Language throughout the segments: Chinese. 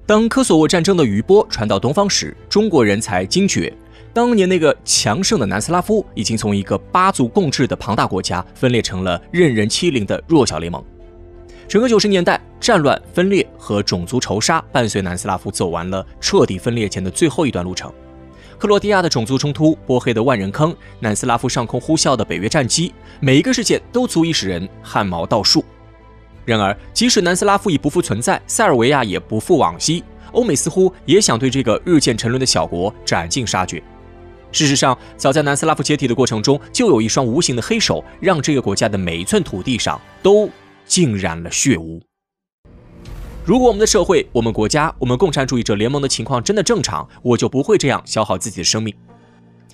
当科索沃战争的余波传到东方时，中国人才惊觉，当年那个强盛的南斯拉夫已经从一个8族共治的庞大国家分裂成了任人欺凌的弱小联盟。整个90年代，战乱、分裂和种族仇杀伴随南斯拉夫走完了彻底分裂前的最后一段路程。克罗地亚的种族冲突、波黑的万人坑、南斯拉夫上空呼啸的北约战机，每一个事件都足以使人汗毛倒竖。然而，即使南斯拉夫已不复存在，塞尔维亚也不复往昔，欧美似乎也想对这个日渐沉沦的小国斩尽杀绝。事实上，早在南斯拉夫解体的过程中，就有一双无形的黑手，让这个国家的每一寸土地上都浸染了血污。如果我们的社会、我们国家、我们共产主义者联盟的情况真的正常，我就不会这样消耗自己的生命。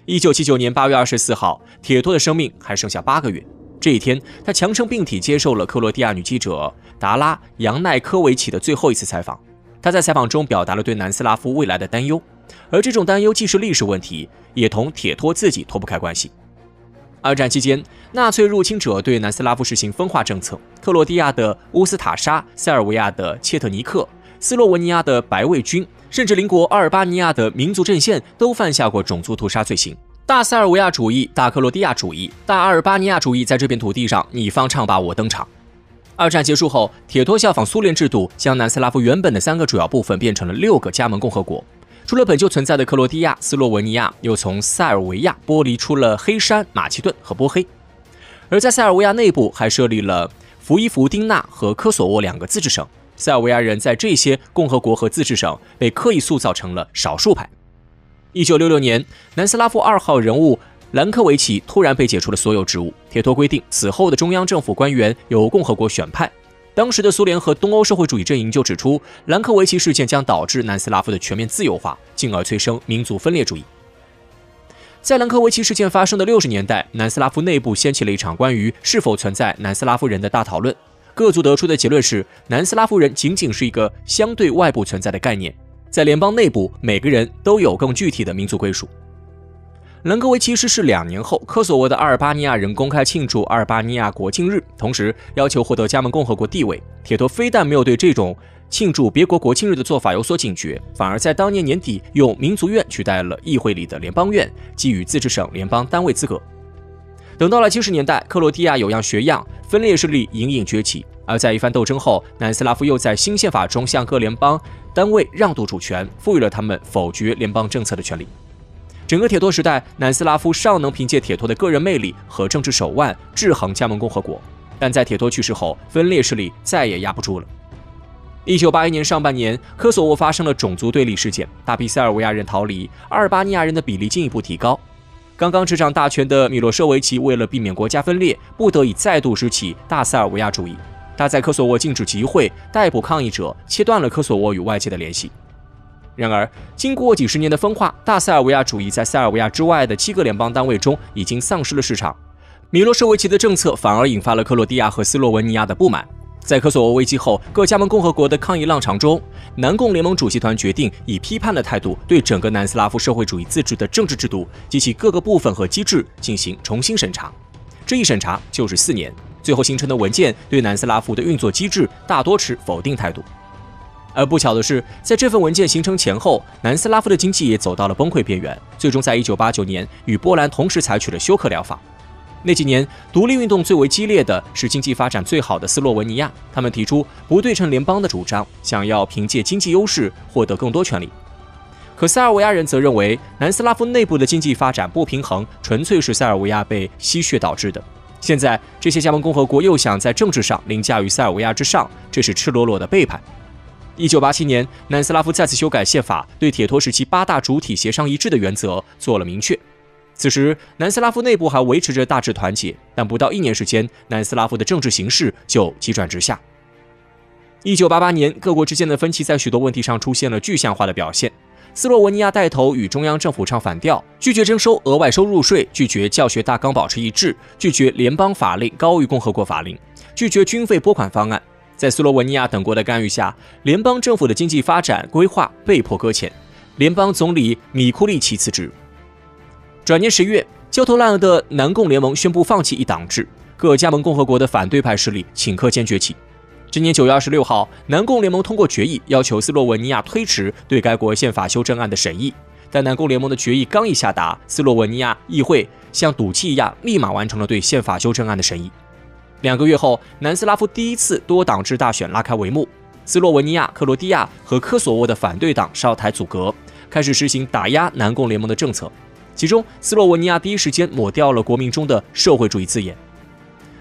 1979年8月24号，铁托的生命还剩下8个月。这一天，他强撑病体接受了克罗地亚女记者达拉·扬奈科维奇的最后一次采访。他在采访中表达了对南斯拉夫未来的担忧，而这种担忧既是历史问题，也同铁托自己脱不开关系。二战期间，纳粹入侵者对南斯拉夫实行分化政策，克罗地亚的乌斯塔沙、塞尔维亚的切特尼克、斯洛文尼亚的白卫军，甚至邻国阿尔巴尼亚的民族阵线都犯下过种族屠杀罪行。大塞尔维亚主义、大克罗地亚主义、大阿尔巴尼亚主义在这片土地上你方唱罢我登场。二战结束后，铁托效仿苏联制度，将南斯拉夫原本的3个主要部分变成了6个加盟共和国。除了本就存在的克罗地亚、斯洛文尼亚，又从塞尔维亚剥离出了黑山、马其顿和波黑。而在塞尔维亚内部还设立了福伊弗丁纳和科索沃2个自治省。塞尔维亚人在这些共和国和自治省被刻意塑造成了少数派。1966年，南斯拉夫2号人物兰科维奇突然被解除了所有职务。铁托规定，此后的中央政府官员由共和国选派。当时的苏联和东欧社会主义阵营就指出，兰科维奇事件将导致南斯拉夫的全面自由化，进而催生民族分裂主义。在兰科维奇事件发生的60年代，南斯拉夫内部掀起了一场关于是否存在南斯拉夫人的大讨论。各族得出的结论是，南斯拉夫人仅仅是一个相对外部存在的概念，在联邦内部，每个人都有更具体的民族归属。兰科维奇逝世2年后，科索沃的阿尔巴尼亚人公开庆祝阿尔巴尼亚国庆日，同时要求获得加盟共和国地位。铁托非但没有对这种庆祝别国国庆日的做法有所警觉，反而在当年年底用民族院取代了议会里的联邦院，给予自治省联邦单位资格。等到了70年代，克罗地亚有样学样，分裂势力隐隐崛起。而在一番斗争后，南斯拉夫又在新宪法中向各联邦单位让渡主权，赋予了他们否决联邦政策的权利。整个铁托时代，南斯拉夫尚能凭借铁托的个人魅力和政治手腕制衡加盟共和国，但在铁托去世后，分裂势力再也压不住了。1981年上半年，科索沃发生了种族对立事件，大批塞尔维亚人逃离，阿尔巴尼亚人的比例进一步提高。刚刚执掌大权的米洛舍维奇为了避免国家分裂，不得已再度拾起大塞尔维亚主义。他在科索沃禁止集会，逮捕抗议者，切断了科索沃与外界的联系。然而，经过几十年的分化，大塞尔维亚主义在塞尔维亚之外的7个联邦单位中已经丧失了市场。米洛舍维奇的政策反而引发了克罗地亚和斯洛文尼亚的不满。在科索沃危机后，各加盟共和国的抗议浪潮中，南共联盟主席团决定以批判的态度对整个南斯拉夫社会主义自治的政治制度及其各个部分和机制进行重新审查。这一审查就是4年，最后形成的文件对南斯拉夫的运作机制大多持否定态度。而不巧的是，在这份文件形成前后，南斯拉夫的经济也走到了崩溃边缘，最终在1989年与波兰同时采取了休克疗法。那几年，独立运动最为激烈的是经济发展最好的斯洛文尼亚，他们提出不对称联邦的主张，想要凭借经济优势获得更多权利。可塞尔维亚人则认为，南斯拉夫内部的经济发展不平衡，纯粹是塞尔维亚被吸血导致的。现在，这些加盟共和国又想在政治上凌驾于塞尔维亚之上，这是赤裸裸的背叛。1987年，南斯拉夫再次修改宪法，对铁托时期8大主体协商一致的原则做了明确。此时，南斯拉夫内部还维持着大致团结，但不到1年时间，南斯拉夫的政治形势就急转直下。1988年，各国之间的分歧在许多问题上出现了具象化的表现。斯洛文尼亚带头与中央政府唱反调，拒绝征收额外收入税，拒绝教学大纲保持一致，拒绝联邦法令高于共和国法令，拒绝军费拨款方案。在斯洛文尼亚等国的干预下，联邦政府的经济发展规划被迫搁浅，联邦总理米库利奇辞职。转年10月，焦头烂额的南共联盟宣布放弃一党制，各加盟共和国的反对派势力顷刻间崛起。今年9月26号，南共联盟通过决议，要求斯洛文尼亚推迟对该国宪法修正案的审议。但南共联盟的决议刚一下达，斯洛文尼亚议会像赌气一样，立马完成了对宪法修正案的审议。2个月后，南斯拉夫第一次多党制大选拉开帷幕，斯洛文尼亚、克罗地亚和科索沃的反对党上台阻隔，开始实行打压南共联盟的政策。其中，斯洛文尼亚第一时间抹掉了国名中的社会主义字眼。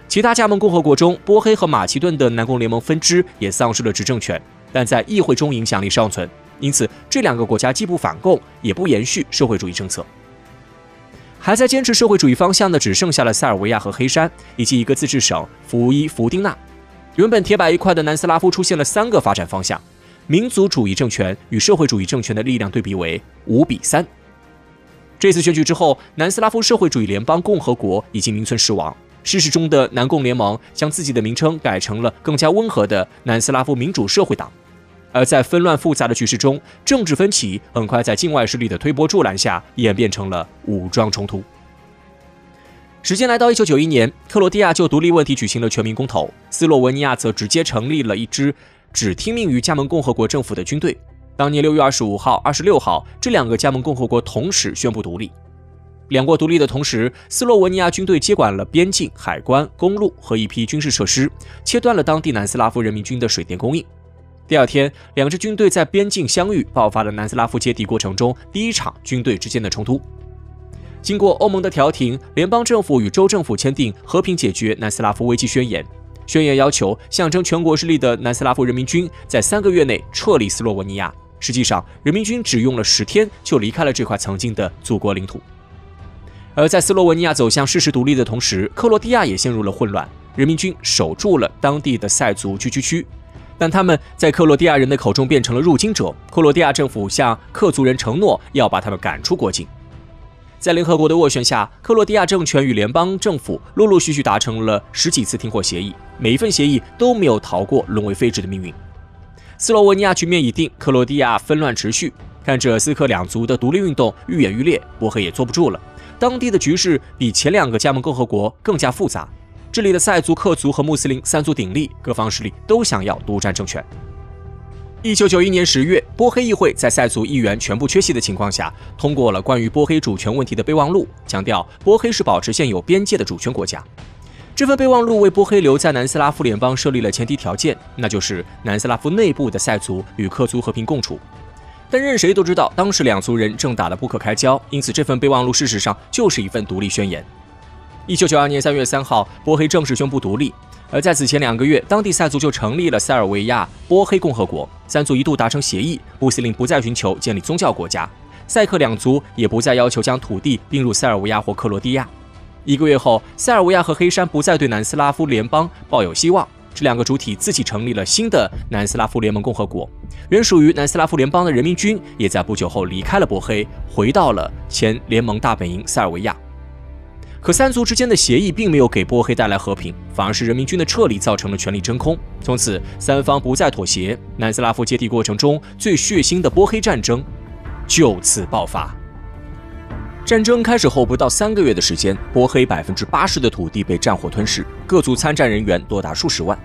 其他加盟共和国中，波黑和马其顿的南共联盟分支也丧失了执政权，但在议会中影响力尚存。因此，这2个国家既不反共，也不延续社会主义政策。还在坚持社会主义方向的，只剩下了塞尔维亚和黑山，以及一个自治省弗丁纳。原本铁板一块的南斯拉夫出现了3个发展方向，民族主义政权与社会主义政权的力量对比为5:3。这次选举之后，南斯拉夫社会主义联邦共和国已经名存实亡。事实中的南共联盟将自己的名称改成了更加温和的南斯拉夫民主社会党。而在纷乱复杂的局势中，政治分歧很快在境外势力的推波助澜下演变成了武装冲突。时间来到1991年，克罗地亚就独立问题举行了全民公投，斯洛文尼亚则直接成立了一支只听命于加盟共和国政府的军队。当年6月25号、26号，这2个加盟共和国同时宣布独立。2国独立的同时，斯洛文尼亚军队接管了边境、海关、公路和一批军事设施，切断了当地南斯拉夫人民军的水电供应。第2天，2支军队在边境相遇，爆发了南斯拉夫解体过程中第一场军队之间的冲突。经过欧盟的调停，联邦政府与州政府签订和平解决南斯拉夫危机宣言。宣言要求象征全国势力的南斯拉夫人民军在3个月内撤离斯洛文尼亚。实际上，人民军只用了10天就离开了这块曾经的祖国领土。而在斯洛文尼亚走向事实独立的同时，克罗地亚也陷入了混乱。人民军守住了当地的塞族聚居区。但他们在克罗地亚人的口中变成了入侵者，克罗地亚政府向克族人承诺要把他们赶出国境。在联合国的斡旋下，克罗地亚政权与联邦政府陆陆续续达成了10几次停火协议，每一份协议都没有逃过沦为废纸的命运。斯洛文尼亚局面已定，克罗地亚纷乱持续，看着斯克2族的独立运动愈演愈烈，波黑也坐不住了。当地的局势比前2个加盟共和国更加复杂。这里的塞族、克族和穆斯林3族鼎立，各方势力都想要独占政权。1991年10月，波黑议会在塞族议员全部缺席的情况下，通过了关于波黑主权问题的备忘录，强调波黑是保持现有边界的主权国家。这份备忘录为波黑留在南斯拉夫联邦设立了前提条件，那就是南斯拉夫内部的塞族与克族和平共处。但任谁都知道，当时2族人正打得不可开交，因此这份备忘录事实上就是一份独立宣言。1992年3月3号，波黑正式宣布独立。而在此前2个月，当地塞族就成立了塞尔维亚波黑共和国，3族一度达成协议，穆斯林不再寻求建立宗教国家，塞克2族也不再要求将土地并入塞尔维亚或克罗地亚。1个月后，塞尔维亚和黑山不再对南斯拉夫联邦抱有希望，这2个主体自己成立了新的南斯拉夫联盟共和国。原属于南斯拉夫联邦的人民军也在不久后离开了波黑，回到了前联盟大本营塞尔维亚。可3族之间的协议并没有给波黑带来和平，反而是人民军的撤离造成了权力真空。从此3方不再妥协，南斯拉夫解体过程中最血腥的波黑战争就此爆发。战争开始后不到3个月的时间，波黑80%的土地被战火吞噬，各族参战人员多达数十万。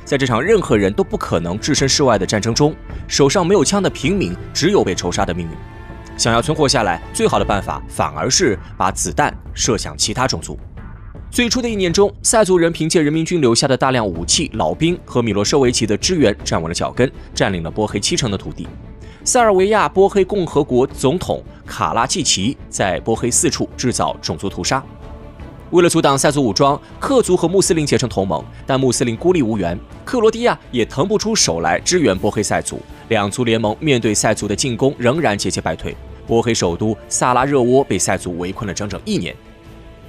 在这场任何人都不可能置身事外的战争中，手上没有枪的平民只有被仇杀的命运。想要存活下来，最好的办法反而是把子弹射向其他种族。最初的1年中，塞族人凭借人民军留下的大量武器、老兵和米洛舍维奇的支援站稳了脚跟，占领了波黑70%的土地。塞尔维亚波黑共和国总统卡拉季奇在波黑4处制造种族屠杀。为了阻挡塞族武装，克族和穆斯林结成同盟，但穆斯林孤立无援，克罗地亚也腾不出手来支援波黑塞族。2族联盟面对塞族的进攻仍然节节败退，波黑首都萨拉热窝被塞族围困了整整1年。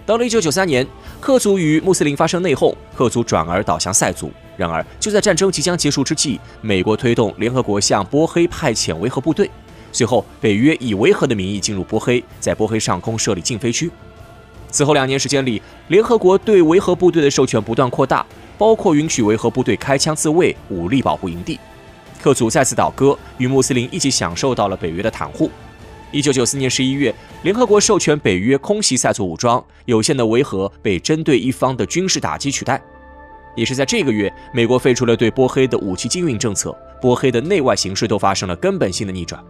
到了1993年，克族与穆斯林发生内讧，克族转而倒向塞族。然而，就在战争即将结束之际，美国推动联合国向波黑派遣维和部队，随后北约以维和的名义进入波黑，在波黑上空设立禁飞区。此后2年时间里，联合国对维和部队的授权不断扩大，包括允许维和部队开枪自卫、武力保护营地。克族再次倒戈，与穆斯林一起享受到了北约的袒护。1994年11月，联合国授权北约空袭塞族武装，有限的维和被针对一方的军事打击取代。也是在这个月，美国废除了对波黑的武器禁运政策，波黑的内外形势都发生了根本性的逆转。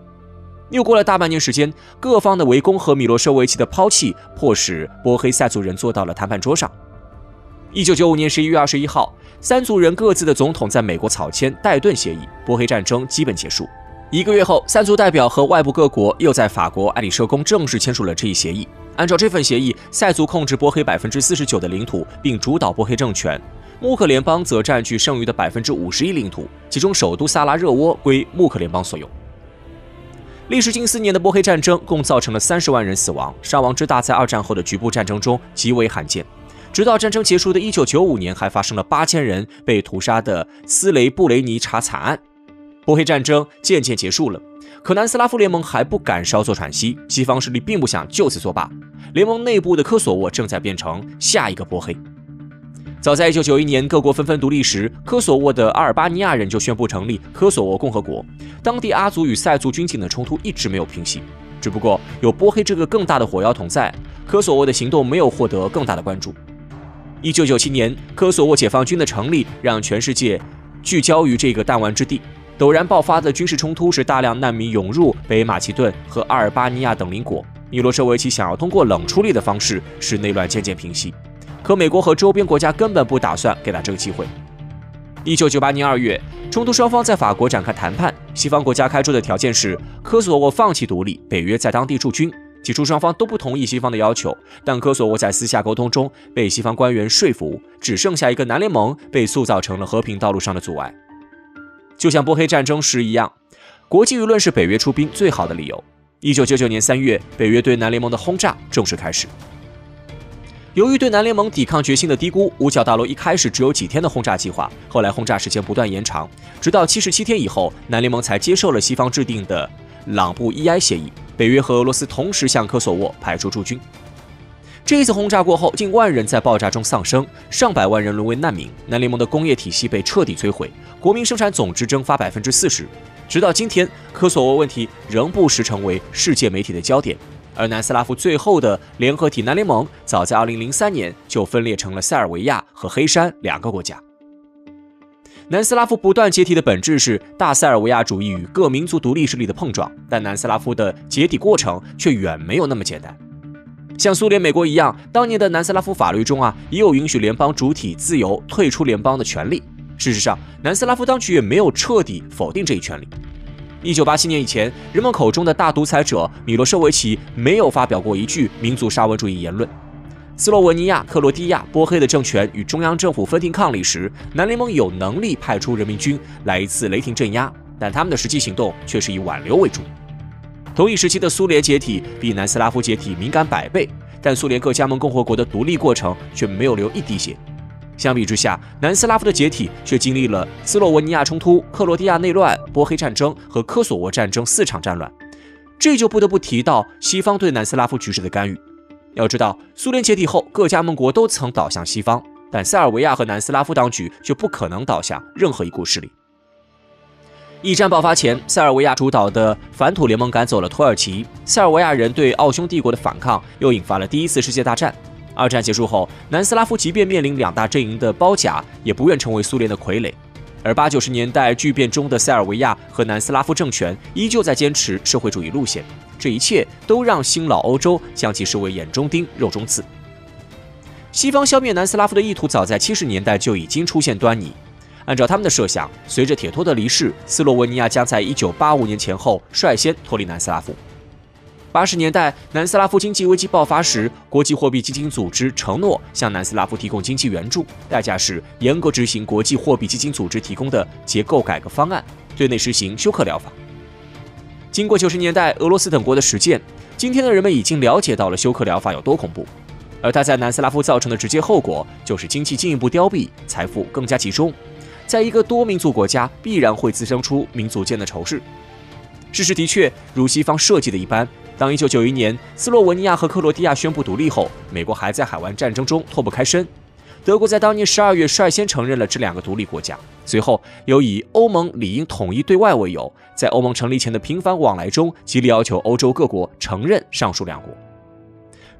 又过了大半年时间，各方的围攻和米洛舍维奇的抛弃，迫使波黑塞族人坐到了谈判桌上。1995年11月21号，三族人各自的总统在美国草签戴顿协议，波黑战争基本结束。1个月后，三族代表和外部各国又在法国爱丽舍宫正式签署了这一协议。按照这份协议，塞族控制波黑49%的领土，并主导波黑政权。穆克联邦则占据剩余的51%领土，其中首都萨拉热窝归穆克联邦所有。历时近4年的波黑战争共造成了30万人死亡，伤亡之大在2战后的局部战争中极为罕见。直到战争结束的1995年，还发生了8000人被屠杀的斯雷布雷尼察惨案。波黑战争渐渐结束了，可南斯拉夫联盟还不敢稍作喘息，西方势力并不想就此作罢。联盟内部的科索沃正在变成下一个波黑。早在1991年，各国纷纷独立时，科索沃的阿尔巴尼亚人就宣布成立科索沃共和国。当地阿族与塞族军警的冲突一直没有平息，只不过有波黑这个更大的火药桶在，科索沃的行动没有获得更大的关注。1997年，科索沃解放军的成立让全世界聚焦于这个弹丸之地。陡然爆发的军事冲突使大量难民涌入北马其顿和阿尔巴尼亚等邻国。米洛舍维奇想要通过冷处理的方式使内乱渐渐平息，可美国和周边国家根本不打算给他这个机会。1998年2月，冲突双方在法国展开谈判，西方国家开出的条件是科索沃放弃独立，北约在当地驻军。起初双方都不同意西方的要求，但科索沃在私下沟通中被西方官员说服，只剩下一个南联盟被塑造成了和平道路上的阻碍。就像波黑战争时一样，国际舆论是北约出兵最好的理由。1999年3月，北约对南联盟的轰炸正式开始。由于对南联盟抵抗决心的低估，五角大楼一开始只有几天的轰炸计划，后来轰炸时间不断延长，直到77天以后，南联盟才接受了西方制定的朗布伊埃协议。北约和俄罗斯同时向科索沃派出驻军。这一次轰炸过后，近万人在爆炸中丧生，上百万人沦为难民。南联盟的工业体系被彻底摧毁，国民生产总值蒸发40%。直到今天，科索沃问题仍不时成为世界媒体的焦点。而南斯拉夫最后的联合体南联盟，早在2003年就分裂成了塞尔维亚和黑山2个国家。南斯拉夫不断解体的本质是大塞尔维亚主义与各民族独立势力的碰撞，但南斯拉夫的解体过程却远没有那么简单。像苏联、美国一样，当年的南斯拉夫法律中也有允许联邦主体自由退出联邦的权利。事实上，南斯拉夫当局也没有彻底否定这一权利。1987年以前，人们口中的大独裁者米洛舍维奇没有发表过一句民族沙文主义言论。斯洛文尼亚、克罗地亚、波黑的政权与中央政府分庭抗礼时，南联盟有能力派出人民军来一次雷霆镇压，但他们的实际行动却是以挽留为主。同一时期的苏联解体比南斯拉夫解体敏感100倍，但苏联各加盟共和国的独立过程却没有流一滴血。相比之下，南斯拉夫的解体却经历了斯洛文尼亚冲突、克罗地亚内乱、波黑战争和科索沃战争4场战乱。这就不得不提到西方对南斯拉夫局势的干预。要知道，苏联解体后，各加盟国都曾倒向西方，但塞尔维亚和南斯拉夫当局却不可能倒向任何一股势力。一战爆发前，塞尔维亚主导的反土联盟赶走了土耳其，塞尔维亚人对奥匈帝国的反抗又引发了第1次世界大战。2战结束后，南斯拉夫即便面临2大阵营的包夹，也不愿成为苏联的傀儡。而80、90年代巨变中的塞尔维亚和南斯拉夫政权依旧在坚持社会主义路线，这一切都让新老欧洲将其视为眼中钉、肉中刺。西方消灭南斯拉夫的意图早在70年代就已经出现端倪。按照他们的设想，随着铁托的离世，斯洛文尼亚将在1985年前后率先脱离南斯拉夫。80年代，南斯拉夫经济危机爆发时，国际货币基金组织承诺向南斯拉夫提供经济援助，代价是严格执行国际货币基金组织提供的结构改革方案，对内实行休克疗法。经过90年代俄罗斯等国的实践，今天的人们已经了解到了休克疗法有多恐怖，而它在南斯拉夫造成的直接后果就是经济进一步凋敝，财富更加集中。在一个多民族国家，必然会滋生出民族间的仇视。事实的确如西方设计的一般，当1991年斯洛文尼亚和克罗地亚宣布独立后，美国还在海湾战争中脱不开身。德国在当年12月率先承认了这2个独立国家，随后又以欧盟理应统一对外为由，在欧盟成立前的频繁往来中，极力要求欧洲各国承认上述2国。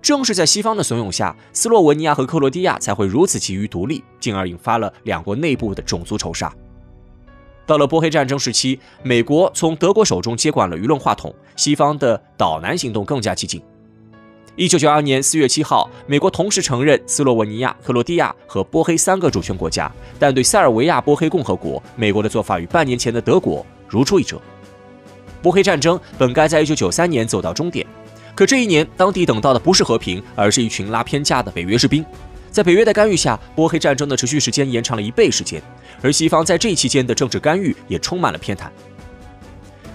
正是在西方的怂恿下，斯洛文尼亚和克罗地亚才会如此急于独立，进而引发了两国内部的种族仇杀。到了波黑战争时期，美国从德国手中接管了舆论话筒，西方的岛南行动更加激进。1992年4月7号，美国同时承认斯洛文尼亚、克罗地亚和波黑3个主权国家，但对塞尔维亚波黑共和国，美国的做法与半年前的德国如出一辙。波黑战争本该在1993年走到终点，可这一年，当地等到的不是和平，而是一群拉偏架的北约士兵。在北约的干预下，波黑战争的持续时间延长了1倍时间，而西方在这期间的政治干预也充满了偏袒。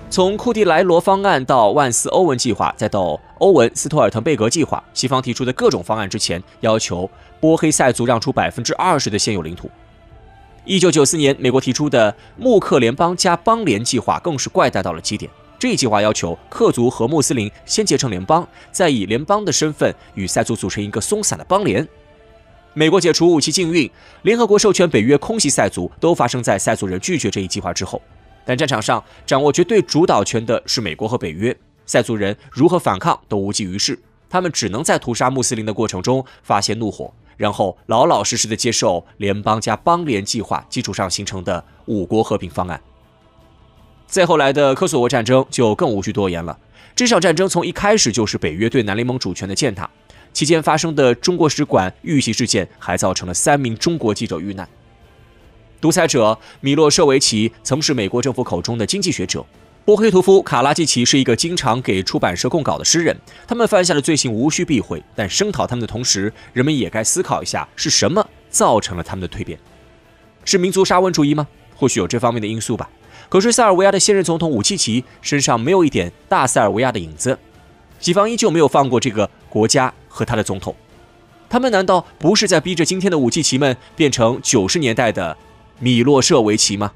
从库蒂莱罗方案到万斯欧文计划，再到欧文斯托尔滕贝格计划，西方提出的各种方案之前，要求波黑塞族让出20%的现有领土。1994年，美国提出的穆克联邦加邦联计划更是怪诞到了极点。这一计划要求克族和穆斯林先结成联邦，再以联邦的身份与塞族组成一个松散的邦联。美国解除武器禁运，联合国授权北约空袭塞族，都发生在塞族人拒绝这一计划之后。但战场上掌握绝对主导权的是美国和北约，塞族人如何反抗都无济于事，他们只能在屠杀穆斯林的过程中发泄怒火，然后老老实实的接受联邦加邦联计划基础上形成的5国和平方案。再后来的科索沃战争就更无需多言了，这场战争从一开始就是北约对南联盟主权的践踏。期间发生的中国使馆遇袭事件还造成了3名中国记者遇难。独裁者米洛舍维奇曾是美国政府口中的经济学者，波黑图夫、卡拉季奇是一个经常给出版社供稿的诗人，他们犯下的罪行无需避讳，但声讨他们的同时，人们也该思考一下是什么造成了他们的蜕变。是民族沙文主义吗？或许有这方面的因素吧。可是塞尔维亚的现任总统武契奇身上没有一点大塞尔维亚的影子，西方依旧没有放过这个国家和他的总统。他们难道不是在逼着今天的武契奇们变成90年代的米洛舍维奇吗？